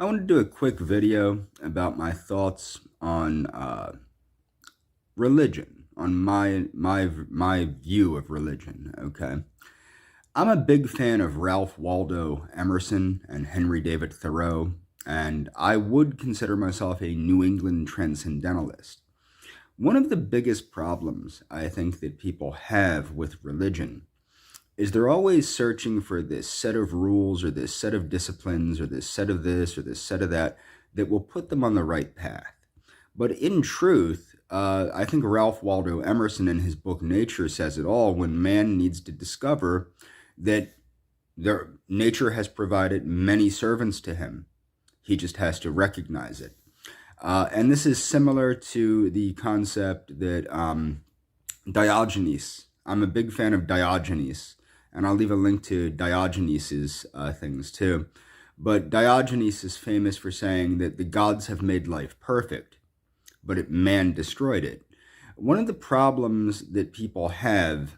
I want to do a quick video about my thoughts on religion, on my view of religion. Okay, I'm a big fan of Ralph Waldo Emerson and Henry David Thoreau, and I would consider myself a New England Transcendentalist. One of the biggest problems I think that people have with religion is they're always searching for this set of rules or this set of disciplines or this set of this or this set of that that will put them on the right path. But in truth, I think Ralph Waldo Emerson in his book Nature says it all when man needs to discover that nature has provided many servants to him. He just has to recognize it. And this is similar to the concept that Diogenes, I'm a big fan of Diogenes, and I'll leave a link to Diogenes's things too. But Diogenes is famous for saying that the gods have made life perfect, but man destroyed it. One of the problems that people have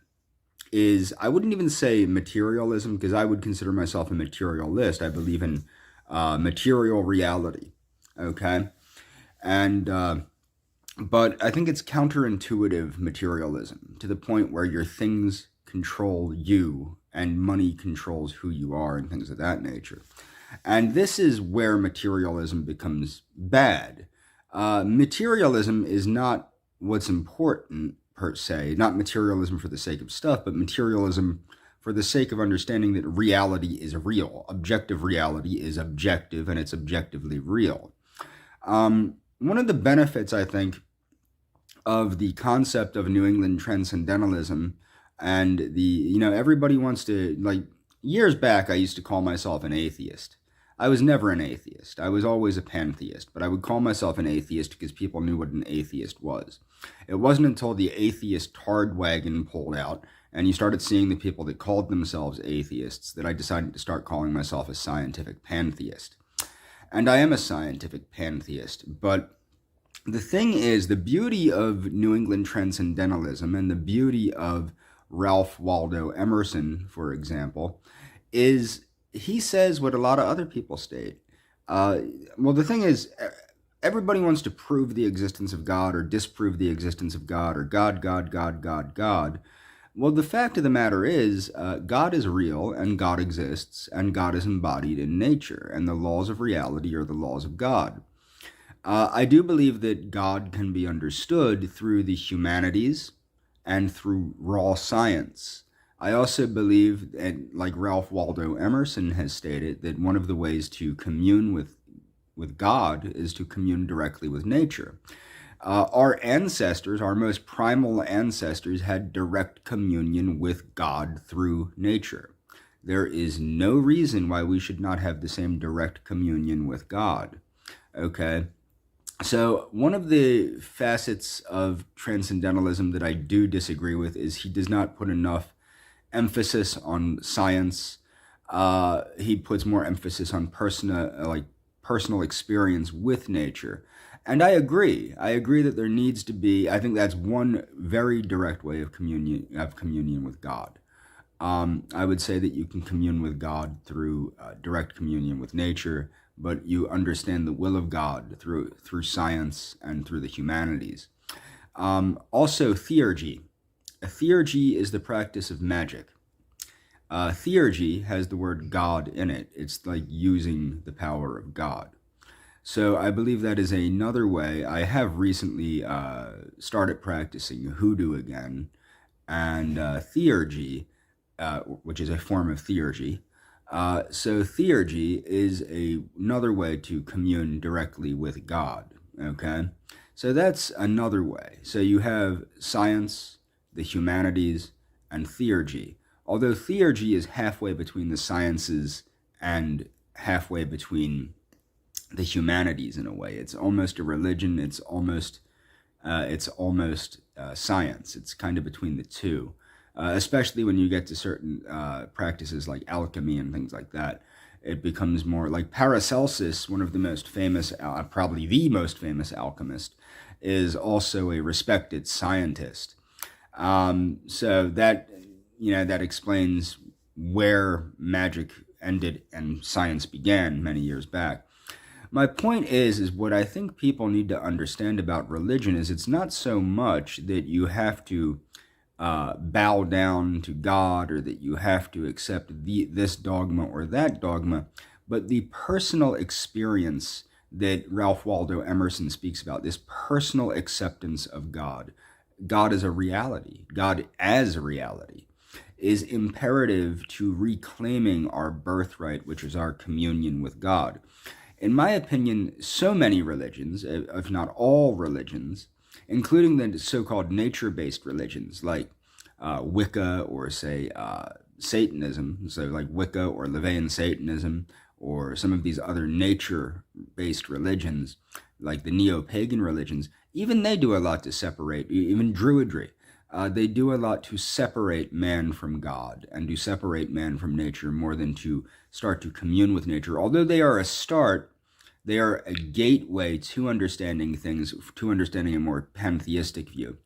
is, I wouldn't even say materialism, because I would consider myself a materialist. I believe in material reality, okay? And but I think it's counterintuitive materialism to the point where your things control you and money controls who you are and things of that nature. And this is where materialism becomes bad. Materialism is not what's important per se, not materialism for the sake of stuff, but materialism for the sake of understanding that reality is real. Objective reality is objective and it's objectively real. One of the benefits, I think, of the concept of New England Transcendentalism and everybody wants to, like, years back, I used to call myself an atheist. I was never an atheist. I was always a pantheist, but I would call myself an atheist because people knew what an atheist was. It wasn't until the atheist tard wagon pulled out and you started seeing the people that called themselves atheists that I decided to start calling myself a scientific pantheist. And I am a scientific pantheist, but the thing is, the beauty of New England Transcendentalism and the beauty of Ralph Waldo Emerson, for example, is he says what a lot of other people state. Well, the thing is, everybody wants to prove the existence of God or disprove the existence of God or God, God, God, God, God. Well, the fact of the matter is, God is real and God exists and God is embodied in nature and the laws of reality are the laws of God. I do believe that God can be understood through the humanities and through raw science. I also believe, and like Ralph Waldo Emerson has stated, that one of the ways to commune with God is to commune directly with nature. Our ancestors, our most primal ancestors, had direct communion with God through nature. There is no reason why we should not have the same direct communion with God. Okay? So one of the facets of transcendentalism that I do disagree with is he does not put enough emphasis on science. He puts more emphasis on personal experience with nature. And I agree. I agree that there needs to be, I think that's one very direct way of communion with God. I would say that you can commune with God through direct communion with nature, but you understand the will of God through science and through the humanities. Also, theurgy. A theurgy is the practice of magic. Theurgy has the word God in it. It's like using the power of God. So I believe that is another way. I have recently started practicing hoodoo again, and theurgy, which is a form of theurgy. So theurgy is another way to commune directly with God, okay? So that's another way. So you have science, the humanities, and theurgy. Although theurgy is halfway between the sciences and halfway between the humanities in a way. It's almost a religion. It's almost science. It's kind of between the two. Especially when you get to certain practices like alchemy and things like that. It becomes more like Paracelsus, one of the most famous, probably the most famous alchemist, is also a respected scientist. So that, that explains where magic ended and science began many years back. My point is what I think people need to understand about religion is it's not so much that you have to bow down to God or that you have to accept this dogma or that dogma, but the personal experience that Ralph Waldo Emerson speaks about, this personal acceptance of God. God as a reality, God as a reality, is imperative to reclaiming our birthright, which is our communion with God. In my opinion, so many religions, if not all religions, including the so-called nature-based religions like Wicca or, say, Satanism, so like Wicca or LaVeyan Satanism, or some of these other nature-based religions, like the neo-pagan religions, even they do a lot to separate, even Druidry. They do a lot to separate man from God and to separate man from nature more than to start to commune with nature. Although they are a start, they are a gateway to understanding things, to understanding a more pantheistic view.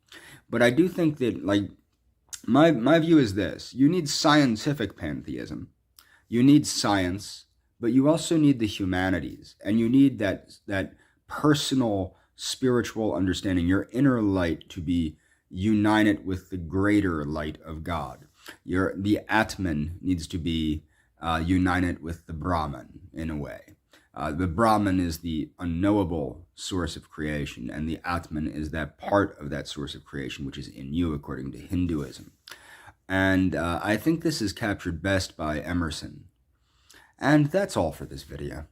But I do think that, like, my view is this: you need scientific pantheism, you need science, but you also need the humanities, and you need that personal spiritual understanding, your inner light, to be united with the greater light of God. The Atman needs to be united with the Brahman in a way. The Brahman is the unknowable source of creation, and the Atman is that part of that source of creation which is in you, according to Hinduism. And I think this is captured best by Emerson. And that's all for this video.